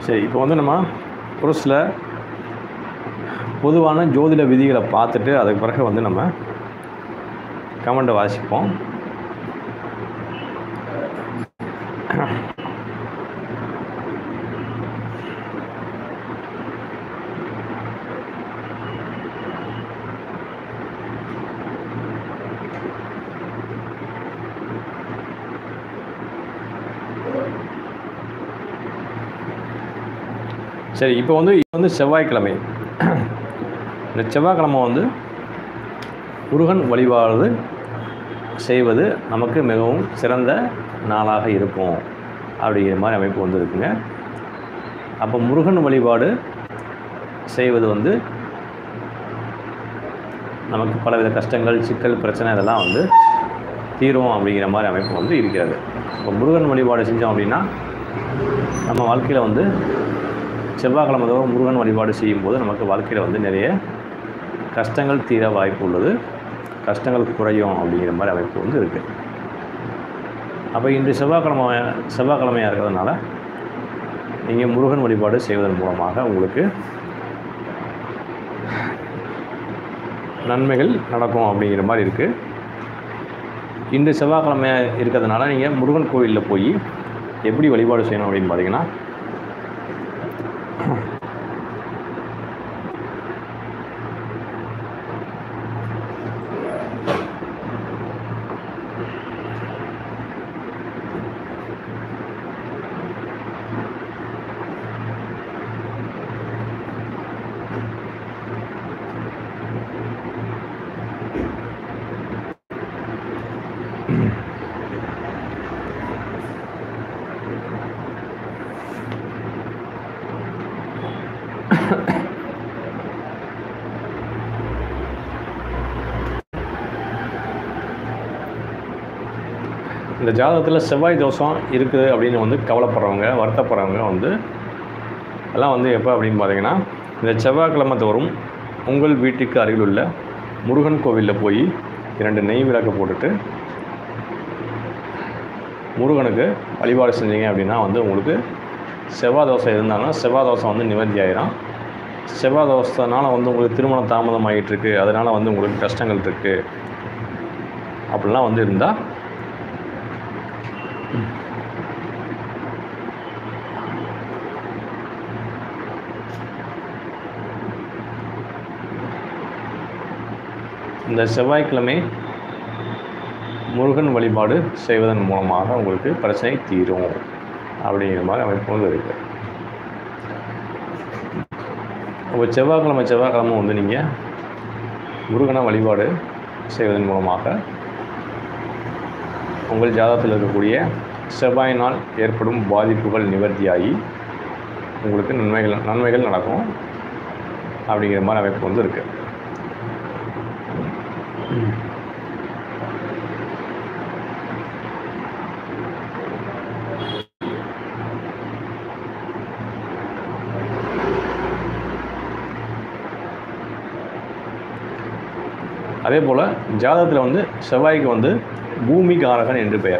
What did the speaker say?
சரி, இப்போ வந்து நம்ம ஒரு சில பொதுவான ஜோதிட விதிகளை பார்த்துட்டு அதுக்கு பிறகு வந்து நம்ம கமெண்ட்டை வாசிப்போம். சரி, இப்போ வந்து செவ்வாய்க்கிழமை. இந்த செவ்வாய்க்கிழமை வந்து முருகன் வழிபாடு செய்வது நமக்கு மிகவும் சிறந்த நாளாக இருக்கும் அப்படிங்கிற மாதிரி அமைப்பு வந்து இருக்குங்க. அப்போ முருகன் வழிபாடு செய்வது வந்து நமக்கு பலவித கஷ்டங்கள், சிக்கல், பிரச்சனை இதெல்லாம் வந்து தீரும் அப்படிங்கிற மாதிரி அமைப்பு வந்து இருக்கிறது. இப்போ முருகன் வழிபாடு செஞ்சோம் அப்படின்னா நம்ம வாழ்க்கையில் வந்து செவ்வாய்க்கிழமை தோறும் முருகன் வழிபாடு செய்யும்போது நமக்கு வாழ்க்கையில் வந்து நிறைய கஷ்டங்கள் தீர வாய்ப்பு உள்ளது, கஷ்டங்கள் குறையும் அப்படிங்கிற மாதிரி அமைப்பு வந்து இருக்குது. அப்போ இன்று செவ்வாய்க்கிழமையாக இருக்கிறதுனால நீங்கள் முருகன் வழிபாடு செய்வதன் மூலமாக உங்களுக்கு நன்மைகள் நடக்கும் அப்படிங்கிற மாதிரி இருக்குது. இன்று செவ்வாய்க்கிழமையாக இருக்கிறதுனால நீங்கள் முருகன் கோவிலில் போய் எப்படி வழிபாடு செய்யணும் அப்படின்னு பார்த்தீங்கன்னா, இந்த ஜாதகத்தில் செவ்வாய் தோஷம் இருக்குது அப்படின்னு வந்து கவலைப்படுறவங்க, வருத்தப்படுறவங்க வந்து எல்லாம் வந்து எப்போ அப்படின்னு பார்த்தீங்கன்னா, இந்த செவ்வாய்க்கிழமை தோறும் உங்கள் வீட்டுக்கு அருகில் உள்ள முருகன் கோவிலில் போய் 2 நெய் விளக்கு போட்டுட்டு முருகனுக்கு வழிபாடு செஞ்சீங்க அப்படின்னா வந்து உங்களுக்கு செவ்வாய் தோஷம் இருந்தாங்கன்னா செவ்வாய் தோஷம் வந்து நிவர்த்தி ஆகிடும். செவ்வாய் தோஷத்தினால வந்து உங்களுக்கு திருமணம் தாமதம் ஆகிட்டுருக்கு, அதனால் வந்து உங்களுக்கு கஷ்டங்கள் இருக்குது அப்படிலாம் வந்து இருந்தால் இந்த செவ்வாய்க்கிழமை முருகன் வழிபாடு செய்வதன் மூலமாக உங்களுக்கு பிரச்சனை தீரும் அப்படிங்கிற மாதிரி அமைப்பு வந்து இருக்குது. அப்போ செவ்வாய்க்கிழமை வந்து நீங்கள் முருகனை வழிபாடு செய்வதன் மூலமாக உங்கள் ஜாதகத்தில் இருக்கக்கூடிய செவ்வாயினால் ஏற்படும் பாதிப்புகள் நிவர்த்தியாகி உங்களுக்கு நன்மைகள் நடக்கும் அப்படிங்கிற மாதிரி அமைப்பு வந்து இருக்குது. அதே போல் ஜாதகத்தில் வந்து செவ்வாய்க்கு வந்து பூமி காரகன் என்று பெயர்.